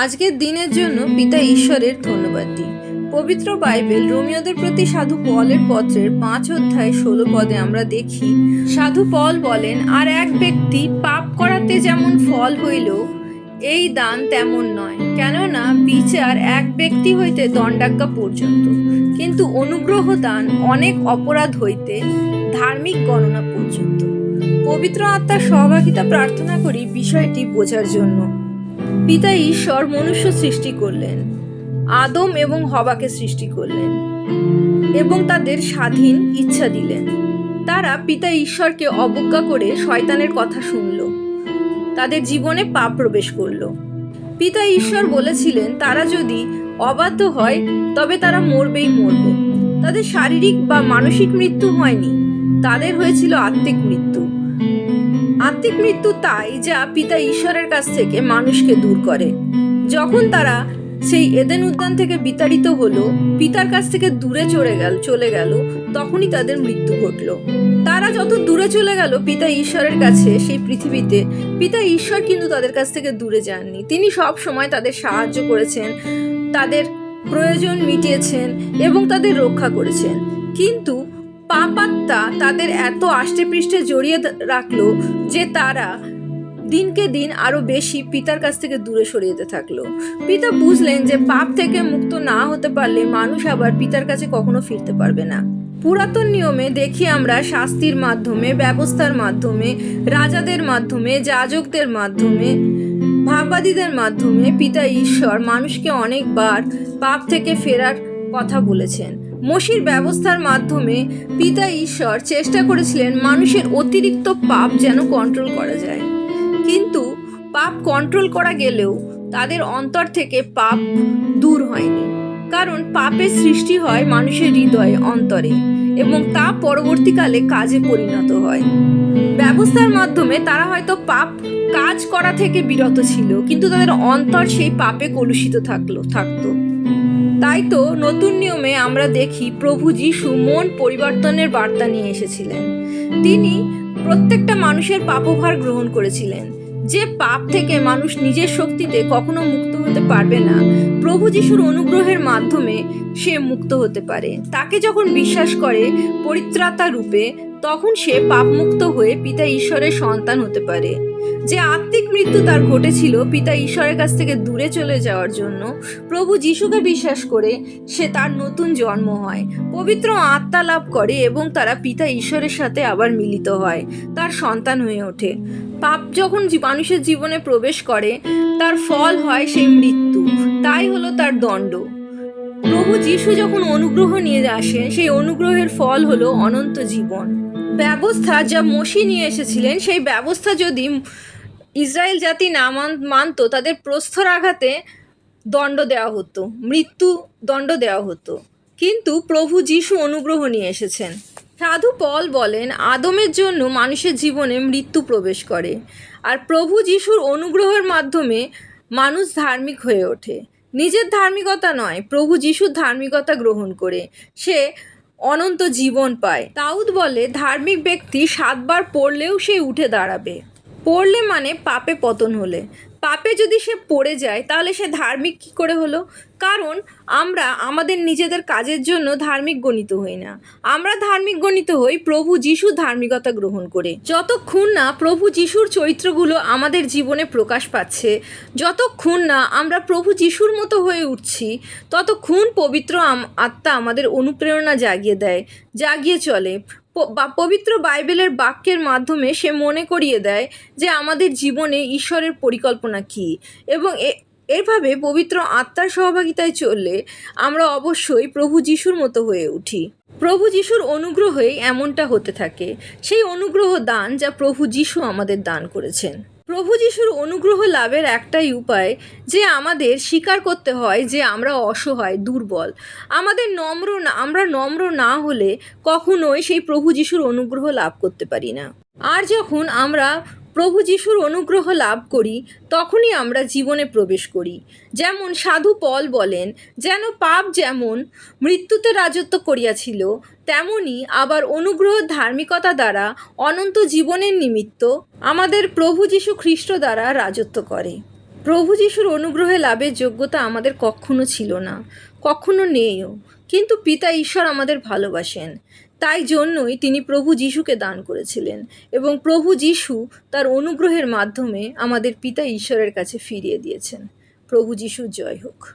আজকের দিনের জন্য পিতা ঈশ্বরের ধন্যবাদ দিই। পবিত্র বাইবেল রোমীয়দের প্রতি সাধু পলের পত্রের 5 অধ্যায় 16 পদে আমরা দেখি, সাধু পল বলেন, আর এক ব্যক্তি পাপ করাতে যেমন ফল হইল, এই দান তেমন নয়, কেননা বিচার এক ব্যক্তি হইতে দণ্ডাজ্ঞা পর্যন্ত, কিন্তু অনুগ্রহ দান অনেক অপরাধ হইতে ধার্মিক গণনা পর্যন্ত। পবিত্র আত্মার সহভাগিতা প্রার্থনা করি বিষয়টি বোঝার জন্য। পিতা ঈশ্বর মনুষ্য সৃষ্টি করলেন, আদম এবং হওয়াকে সৃষ্টি করলেন এবং তাদের স্বাধীন ইচ্ছা দিলেন। তারা পিতা ঈশ্বরকে অবজ্ঞা করে শয়তানের কথা শুনল, তাদের জীবনে পাপ প্রবেশ করল। পিতা ঈশ্বর বলেছিলেন তারা যদি অবাধ্য হয় তবে তারা মরবেই মরবে। তাদের শারীরিক বা মানসিক মৃত্যু হয়নি, তাদের হয়েছিল আত্মিক মৃত্যু। আত্মিক মৃত্যু তাই যা পিতা ঈশ্বরের কাছ থেকে মানুষকে দূর করে। যখন তারা সেই এদেন উদ্যান থেকে বিতাড়িত হলো, পিতার কাছ থেকে দূরে চলে গেল, তখনই তাদের মৃত্যু ঘটল। তারা যত দূরে চলে গেল পিতা ঈশ্বরের কাছে, সেই পৃথিবীতে, পিতা ঈশ্বর কিন্তু তাদের কাছ থেকে দূরে যাননি। তিনি সব সময় তাদের সাহায্য করেছেন, তাদের প্রয়োজন মিটিয়েছেন এবং তাদের রক্ষা করেছেন। কিন্তু পাপাত্মা তাদের এত আষ্টেপৃষ্ঠে জড়িয়ে রাখলো যে তারা দিনকে দিন আরো বেশি পিতার কাছ থেকে দূরে সরে যেতে থাকলো। পিতা বুঝলেন যে পাপ থেকে মুক্ত না হতে পারলে মানুষ আবার পিতার কাছে কখনো ফিরতে পারবে না। পুরাতন নিয়মে দেখি আমরা শাস্তির মাধ্যমে, ব্যবস্থার মাধ্যমে, রাজাদের মাধ্যমে, যাজকদের মাধ্যমে, ভাববাদীদের মাধ্যমে পিতা ঈশ্বর মানুষকে অনেকবার পাপ থেকে ফেরার কথা বলেছেন। মসির ব্যবস্থার মাধ্যমে পিতা ঈশ্বর চেষ্টা করেছিলেন মানুষের অতিরিক্ত পাপ যেন কন্ট্রোল করা যায়। কিন্তু পাপ কন্ট্রোল করা গেলেও তাদের অন্তর থেকে পাপ দূর হয়নি, কারণ পাপের সৃষ্টি হয় মানুষের হৃদয়ে, অন্তরে, এবং তা পরবর্তীকালে কাজে পরিণত হয়। ব্যবস্থার মাধ্যমে তারা হয়তো পাপ কাজ করা থেকে বিরত ছিল, কিন্তু তাদের অন্তর সেই পাপে কলুষিত থাকতো। তাই তো নতুন নিয়মে আমরা দেখি প্রভু যিশু মন পরিবর্তনের বার্তা নিয়ে এসেছিলেন। তিনি প্রত্যেকটা মানুষের পাপভার গ্রহণ করেছিলেন। যে পাপ থেকে মানুষ নিজের শক্তিতে কখনো মুক্ত হতে পারবে না, প্রভু যিশুর অনুগ্রহের মাধ্যমে সে মুক্ত হতে পারে। তাকে যখন বিশ্বাস করে পরিত্রাতা রূপে, তখন সে পাপমুক্ত হয়ে পিতা ঈশ্বরের সন্তান হতে পারে। যে আত্মিক মৃত্যু তার ঘটেছিল পিতা ঈশ্বরের কাছ থেকে দূরে চলে যাওয়ার জন্য, প্রভু যিশুকে বিশ্বাস করে সে তার নতুন জন্ম হয়, পবিত্র আত্মা লাভ করে এবং তারা পিতা ঈশ্বরের সাথে আবার মিলিত হয়, তার সন্তান হয়ে ওঠে। পাপ যখন মানুষের জীবনে প্রবেশ করে, তার ফল হয় সেই মৃত্যু, তাই হলো তার দণ্ড। প্রভু যিশু যখন অনুগ্রহ নিয়ে আসেন, সেই অনুগ্রহের ফল হলো অনন্ত জীবন। ব্যবস্থা যা মসি নিয়ে এসেছিলেন, সেই ব্যবস্থা যদি ইসরায়েল জাতি না মানত, তাদের প্রস্তর আঘাতে দণ্ড দেওয়া হতো, মৃত্যু দণ্ড দেওয়া হতো। কিন্তু প্রভু যিশু অনুগ্রহ নিয়ে এসেছেন। সাধু পল বলেন, আদমের জন্য মানুষের জীবনে মৃত্যু প্রবেশ করে, আর প্রভু যিশুর অনুগ্রহের মাধ্যমে মানুষ ধার্মিক হয়ে ওঠে। নিজের ধার্মিকতা নয়, প্রভু যিশুর ধার্মিকতা গ্রহণ করে সে অনন্ত জীবন পায়। দাউদ বলে, ধার্মিক ব্যক্তি 7 বার পড়লেও সে উঠে দাঁড়াবে। পড়লে মানে পাপে পতন হলে। পাপে যদি সে পড়ে যায় তাহলে সে ধার্মিক কী করে হলো? কারণ আমরা আমাদের নিজেদের কাজের জন্য ধার্মিক গণিত হই না, আমরা ধার্মিক গণিত হই প্রভু যিশুর ধার্মিকতা গ্রহণ করে। যতক্ষণ না প্রভু যিশুর চরিত্রগুলো আমাদের জীবনে প্রকাশ পাচ্ছে, যতক্ষণ না আমরা প্রভু যিশুর মতো হয়ে উঠছি, ততক্ষণ পবিত্র আত্মা আমাদের অনুপ্রেরণা জাগিয়ে দেয়, জাগিয়ে চলে। পবিত্র বাইবেলের বাক্যের মাধ্যমে সে মনে করিয়ে দেয় যে আমাদের জীবনে ঈশ্বরের পরিকল্পনা কী, এবং এভাবে পবিত্র আত্মার সহভাগিতায় চললে আমরা অবশ্যই প্রভু যিশুর মতো হয়ে উঠি। প্রভু যিশুর অনুগ্রহেই এমনটা হতে থাকে, সেই অনুগ্রহ দান যা প্রভু যিশু আমাদের দান করেছেন। প্রভু যিশুর অনুগ্রহ লাভের একটাই উপায় যে আমাদের স্বীকার করতে হয় যে আমরা অসহায়, দুর্বল। আমরা নম্র না হলে কখনোই সেই প্রভু যিশুর অনুগ্রহ লাভ করতে পারি না। আর যখন আমরা প্রভু যিশুর অনুগ্রহ লাভ করি, তখনই আমরা জীবনে প্রবেশ করি। যেমন সাধু পল বলেন, যেন পাপ যেমন মৃত্যুতে রাজত্ব করিয়াছিল, তেমনি আবার অনুগ্রহ ধার্মিকতা দ্বারা অনন্ত জীবনের নিমিত্ত আমাদের প্রভু যীশু খ্রিস্ট দ্বারা রাজত্ব করে। প্রভু যিশুর অনুগ্রহে লাভের যোগ্যতা আমাদের কখনো ছিল না, কখনো নেইও, কিন্তু পিতা ঈশ্বর আমাদের ভালোবাসেন। তাই জন্যই তিনি প্রভু যিশুকে দান করেছিলেন এবং প্রভু যিশু তার অনুগ্রহের মাধ্যমে আমাদের পিতা ঈশ্বরের কাছে ফিরিয়ে দিয়েছেন। প্রভু যিশুর জয় হোক।